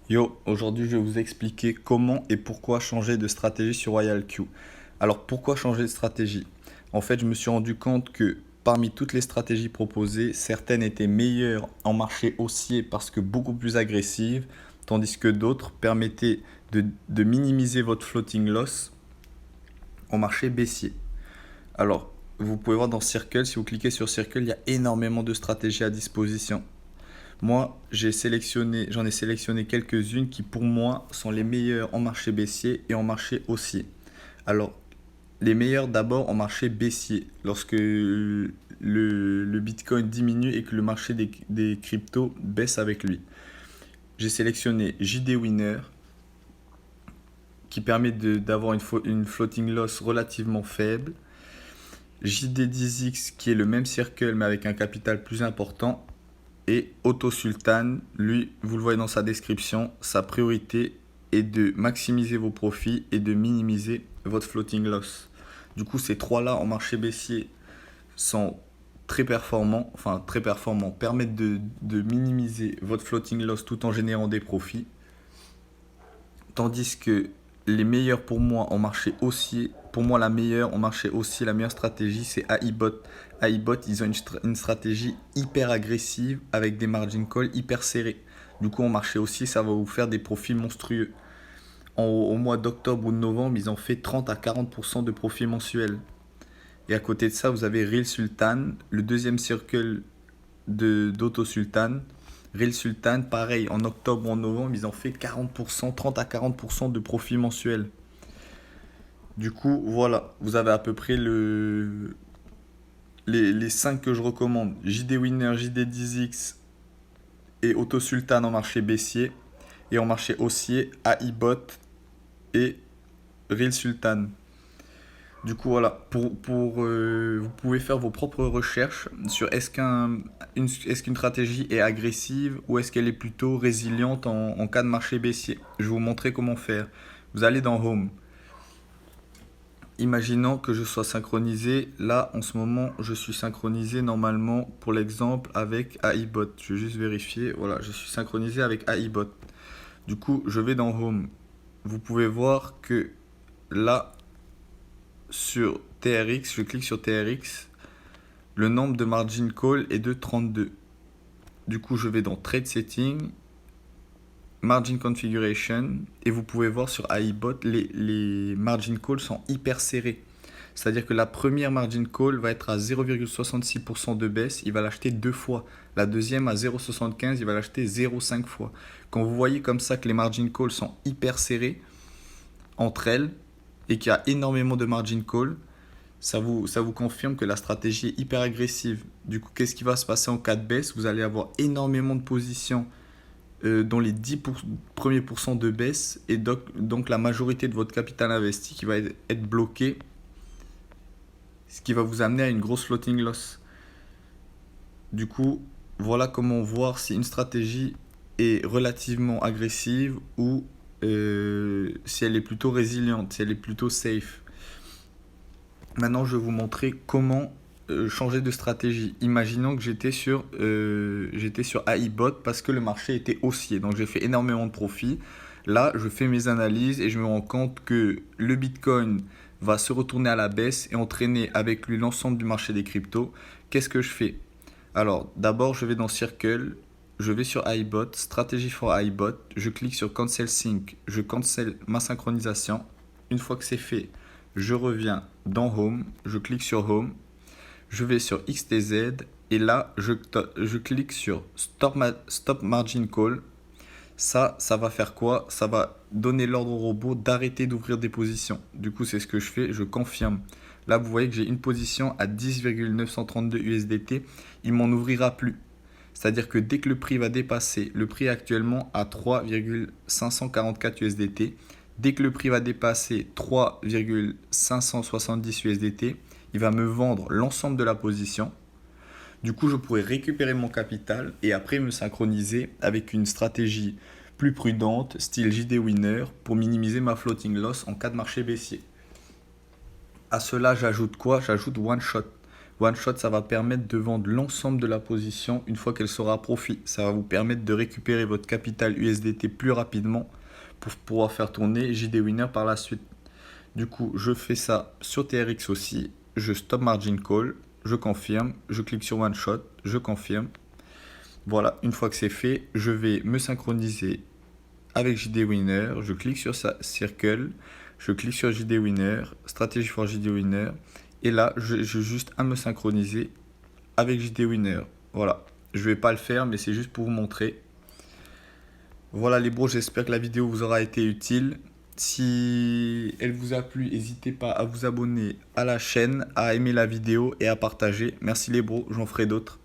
Yo, aujourd'hui je vais vous expliquer comment et pourquoi changer de stratégie sur Royal Q. Alors pourquoi changer de stratégie? En fait, je me suis rendu compte que parmi toutes les stratégies proposées, certaines étaient meilleures en marché haussier parce que beaucoup plus agressives, tandis que d'autres permettaient de minimiser votre floating loss en marché baissier. Alors, vous pouvez voir dans Circle, si vous cliquez sur Circle, il y a énormément de stratégies à disposition. Moi, j'en ai sélectionné quelques-unes qui pour moi sont les meilleures en marché baissier et en marché haussier. Alors, les meilleures d'abord en marché baissier, lorsque le Bitcoin diminue et que le marché des cryptos baisse avec lui. J'ai sélectionné JD Winner qui permet d'avoir une floating loss relativement faible. JD10X qui est le même circle mais avec un capital plus important. Et Auto Sultan, lui, vous le voyez dans sa description, sa priorité est de maximiser vos profits et de minimiser votre floating loss. Du coup, ces trois-là en marché baissier sont très performants, permettent de minimiser votre floating loss tout en générant des profits. Tandis que les meilleurs pour moi en marché haussier, pour moi la meilleure en marché haussier, la meilleure stratégie c'est AIBOT. AIBOT, ils ont une stratégie hyper agressive avec des margin calls hyper serrés. Du coup en marché haussier, ça va vous faire des profits monstrueux. Au mois d'octobre ou de novembre, ils ont fait 30 à 40% de profits mensuels. Et à côté de ça, vous avez Real Sultan, le deuxième circle d'Auto Sultan. Real Sultan, pareil, en octobre ou en novembre, ils ont fait 40%, 30 à 40% de profit mensuel. Du coup, voilà, vous avez à peu près les 5 que je recommande. JD Winner, JD10X et Auto Sultan en marché baissier. Et en marché haussier, AIBOT et Real Sultan. Du coup, voilà, vous pouvez faire vos propres recherches sur est-ce qu'une stratégie est agressive ou est-ce qu'elle est plutôt résiliente en cas de marché baissier. Je vais vous montrer comment faire. Vous allez dans Home. Imaginons que je sois synchronisé. Là, en ce moment, je suis synchronisé normalement pour l'exemple avec AIBOT. Je vais juste vérifier. Voilà, je suis synchronisé avec AIBOT. Du coup, je vais dans Home. Vous pouvez voir que là, sur TRX, je clique sur TRX, le nombre de margin call est de 32. Du coup, je vais dans Trade Setting, Margin Configuration, et vous pouvez voir sur AIBOT, les margin calls sont hyper serrés. C'est-à-dire que la première margin call va être à 0,66% de baisse, il va l'acheter deux fois. La deuxième à 0,75, il va l'acheter 0,5 fois. Quand vous voyez comme ça que les margin calls sont hyper serrés entre elles et qu'il y a énormément de margin call, ça vous confirme que la stratégie est hyper agressive. Du coup, qu'est-ce qui va se passer en cas de baisse? Vous allez avoir énormément de positions dans les 10 premiers pourcents de baisse et donc la majorité de votre capital investi qui va être bloqué, ce qui va vous amener à une grosse floating loss. Du coup, voilà comment voir si une stratégie est relativement agressive ou si elle est plutôt résiliente, si elle est plutôt safe. Maintenant, je vais vous montrer comment changer de stratégie. Imaginons que j'étais sur AIBOT parce que le marché était haussier. Donc, j'ai fait énormément de profits. Là, je fais mes analyses et je me rends compte que le Bitcoin va se retourner à la baisse et entraîner avec lui l'ensemble du marché des cryptos. Qu'est-ce que je fais? Alors, d'abord, je vais dans Circle, je vais sur iBot, Strategy for iBot, je clique sur Cancel Sync, je cancel ma synchronisation. Une fois que c'est fait, je reviens dans Home, je clique sur Home, je vais sur XTZ et là, je clique sur Stop Margin Call. Ça va faire quoi? Ça va donner l'ordre au robot d'arrêter d'ouvrir des positions. Du coup, c'est ce que je fais, je confirme. Là, vous voyez que j'ai une position à 10,932 USDT. Il m'en ouvrira plus. C'est-à-dire que dès que le prix va dépasser, le prix est actuellement à 3,544 USDT. Dès que le prix va dépasser 3,570 USDT, il va me vendre l'ensemble de la position. Du coup, je pourrais récupérer mon capital et après me synchroniser avec une stratégie plus prudente, style JD Winner, pour minimiser ma floating loss en cas de marché baissier. À cela, j'ajoute quoi? J'ajoute One Shot. One Shot, ça va permettre de vendre l'ensemble de la position une fois qu'elle sera à profit. Ça va vous permettre de récupérer votre capital USDT plus rapidement pour pouvoir faire tourner JD Winner par la suite. Du coup, je fais ça sur TRX aussi. Je stop margin call, je confirme, je clique sur One Shot, je confirme. Voilà, une fois que c'est fait, je vais me synchroniser avec JD Winner. Je clique sur sa circle, je clique sur JD Winner, stratégie for JD Winner. Et là, j'ai juste à me synchroniser avec JD Winner. Voilà, je vais pas le faire, mais c'est juste pour vous montrer. Voilà les bros, j'espère que la vidéo vous aura été utile. Si elle vous a plu, n'hésitez pas à vous abonner à la chaîne, à aimer la vidéo et à partager. Merci les bros, j'en ferai d'autres.